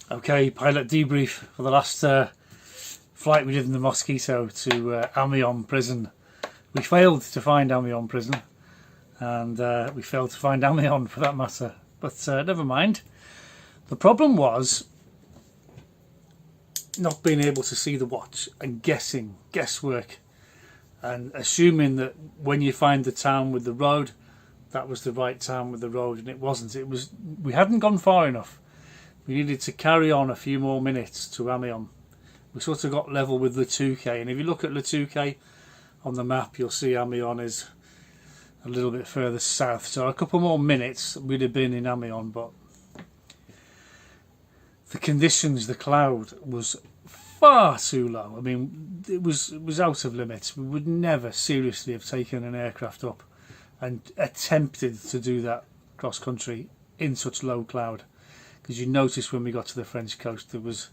Okay, pilot debrief for the last flight we did in the Mosquito to Amiens prison. We failed to find Amiens prison, and we failed to find Amiens for that matter, but never mind. The problem was not being able to see the watch and guesswork, and assuming that when you find the town with the road, that was the right town with the road, and it wasn't. We hadn't gone far enough. We needed to carry on a few more minutes to Amiens. We sort of got level with Le Touquet, and if you look at Le Touquet on the map, you'll see Amiens is a little bit further south. So a couple more minutes we'd have been in Amiens, but the conditions, the cloud was far too low. I mean, it was out of limits. We would never seriously have taken an aircraft up and attempted to do that cross country in such low cloud. Because you notice when we got to the French coast there was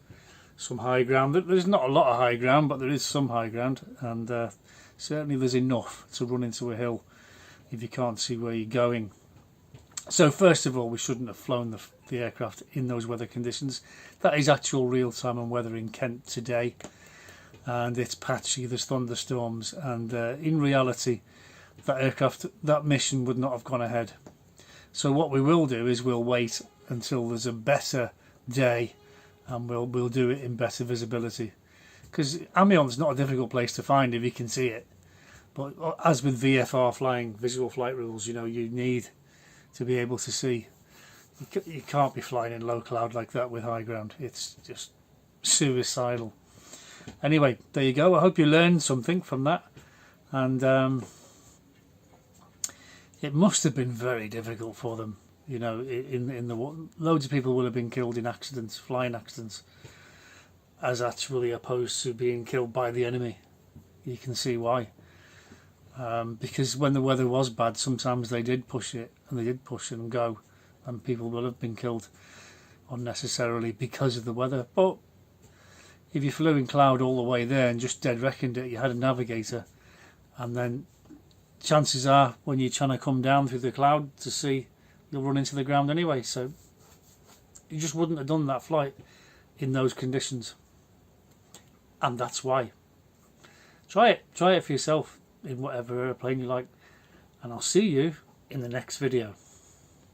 some high ground. There's not a lot of high ground, but there is some high ground, and certainly there's enough to run into a hill if you can't see where you're going. So first of all, we shouldn't have flown the aircraft in those weather conditions. That is actual real-time and weather in Kent today, and it's patchy, there's thunderstorms, and in reality that mission would not have gone ahead. So what we will do is we'll wait until there's a better day, and we'll do it in better visibility, because Amiens is not a difficult place to find if you can see it. But as with VFR flying, visual flight rules, you know, you need to be able to see. You can't be flying in low cloud like that with high ground. It's just suicidal. Anyway, there you go. I hope you learned something from that, and it must have been very difficult for them. You know, in the loads of people will have been killed in accidents, flying accidents, as actually opposed to being killed by the enemy. You can see why. Because when the weather was bad, sometimes they did push it, and they did push and go, and people will have been killed unnecessarily because of the weather. But if you flew in cloud all the way there and just dead reckoned it, you had a navigator, and then chances are when you're trying to come down through the cloud to see, you'll run into the ground anyway. So you just wouldn't have done that flight in those conditions, and that's why. Try it for yourself in whatever airplane you like, and I'll see you in the next video.